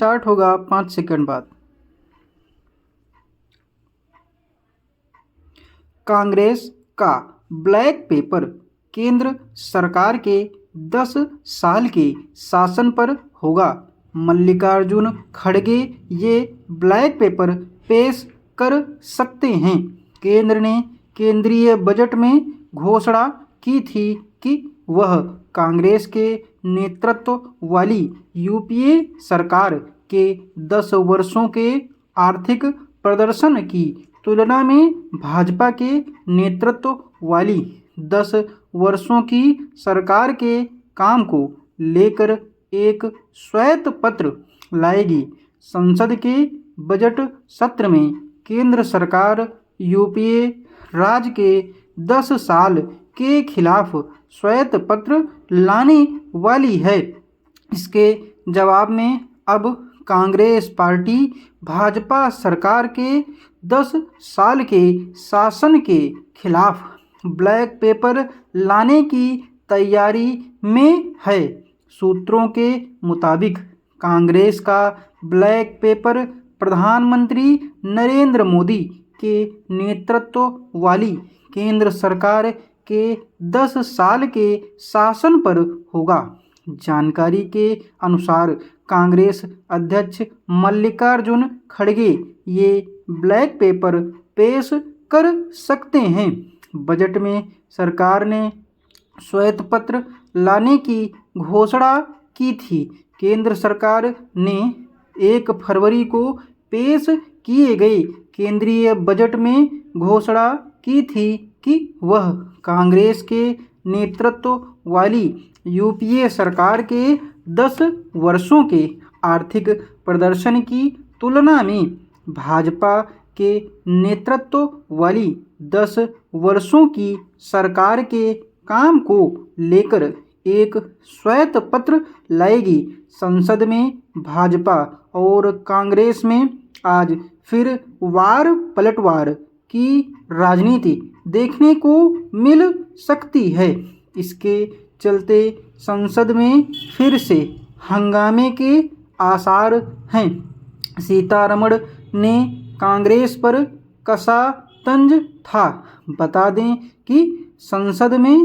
Start होगा 5 second बाद। कांग्रेस का ब्लैक पेपर केंद्र सरकार के 10 साल के शासन पर होगा। मल्लिकार्जुन खड़गे ये ब्लैक पेपर पेश कर सकते हैं। केंद्र ने केंद्रीय बजट में घोषणा की थी कि वह कांग्रेस के नेतृत्व वाली यूपीए सरकार के 10 वर्षों के आर्थिक प्रदर्शन की तुलना में भाजपा के नेतृत्व वाली 10 वर्षों की सरकार के काम को लेकर एक श्वेत पत्र लाएगी। संसद के बजट सत्र में केंद्र सरकार यूपीए राज्य के 10 साल के खिलाफ श्वेत पत्र लाने वाली है। इसके जवाब में अब कांग्रेस पार्टी भाजपा सरकार के 10 साल के शासन के खिलाफ ब्लैक पेपर लाने की तैयारी में है। सूत्रों के मुताबिक कांग्रेस का ब्लैक पेपर प्रधानमंत्री नरेंद्र मोदी के नेतृत्व वाली केंद्र सरकार के 10 साल के शासन पर होगा। जानकारी के अनुसार कांग्रेस अध्यक्ष मल्लिकार्जुन खड़गे ये ब्लैक पेपर पेश कर सकते हैं। बजट में सरकार ने श्वेत पत्र लाने की घोषणा की थी। केंद्र सरकार ने 1 फरवरी को पेश किए गए केंद्रीय बजट में घोषणा की थी कि वह कांग्रेस के नेतृत्व वाली यूपीए सरकार के 10 वर्षों के आर्थिक प्रदर्शन की तुलना में भाजपा के नेतृत्व वाली 10 वर्षों की सरकार के काम को लेकर एक श्वेत पत्र लाएगी। संसद में भाजपा और कांग्रेस में आज फिर वार पलटवार की राजनीति देखने को मिल सकती है। इसके चलते संसद में फिर से हंगामे के आसार हैं। सीतारमण ने कांग्रेस पर कसा तंज था। बता दें कि संसद में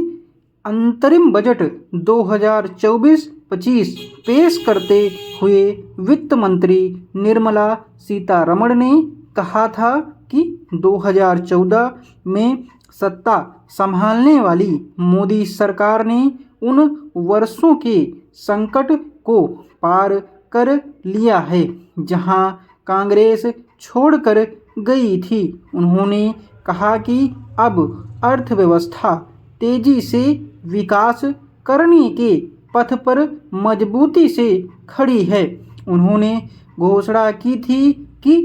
अंतरिम बजट 2024-25 पेश करते हुए वित्त मंत्री निर्मला सीतारमण ने कहा था कि 2014 में सत्ता संभालने वाली मोदी सरकार ने उन वर्षों के संकट को पार कर लिया है जहां कांग्रेस छोड़कर गई थी। उन्होंने कहा कि अब अर्थव्यवस्था तेजी से विकास करने के पथ पर मजबूती से खड़ी है। उन्होंने घोषणा की थी कि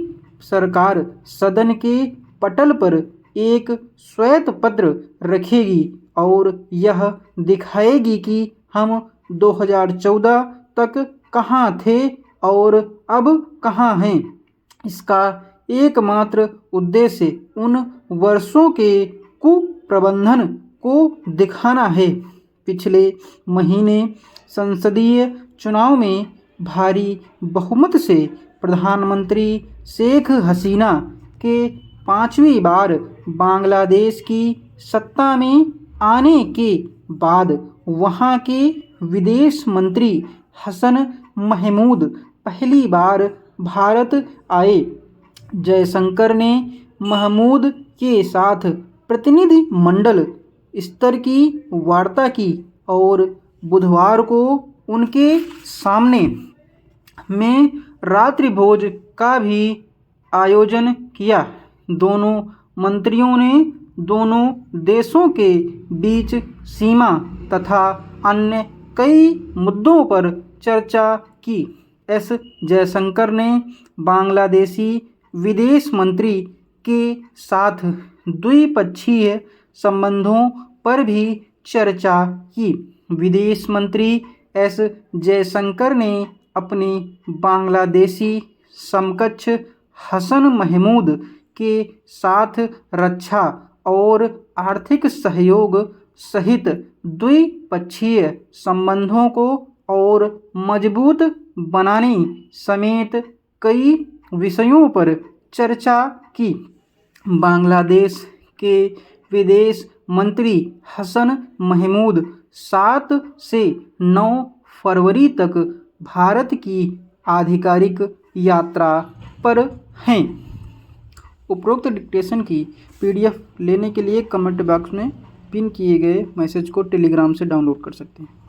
सरकार सदन के पटल पर एक श्वेत पत्र रखेगी और यह दिखाएगी कि हम 2014 तक कहां थे और अब कहां हैं। इसका एकमात्र उद्देश्य उन वर्षों के कुप्रबंधन को दिखाना है। पिछले महीने संसदीय चुनाव में भारी बहुमत से प्रधानमंत्री शेख हसीना के 5वीं बार बांग्लादेश की सत्ता में आने के बाद वहां के विदेश मंत्री हसन महमूद पहली बार भारत आए। जयशंकर ने महमूद के साथ प्रतिनिधि मंडल स्तर की वार्ता की और बुधवार को उनके सामने में रात्रि भोज का भी आयोजन किया। दोनों मंत्रियों ने दोनों देशों के बीच सीमा तथा अन्य कई मुद्दों पर चर्चा की। एस जयशंकर ने बांग्लादेशी विदेश मंत्री के साथ द्विपक्षीय संबंधों पर भी चर्चा की। विदेश मंत्री एस जयशंकर ने अपने बांग्लादेशी समकक्ष हसन महमूद के साथ रक्षा और आर्थिक सहयोग सहित द्विपक्षीय संबंधों को और मजबूत बनाने समेत कई विषयों पर चर्चा की। बांग्लादेश के विदेश मंत्री हसन महमूद 7 से 9 फरवरी तक भारत की आधिकारिक यात्रा पर हैं। उपरोक्त डिक्टेशन की PDF लेने के लिए कमेंट बॉक्स में पिन किए गए मैसेज को टेलीग्राम से डाउनलोड कर सकते हैं।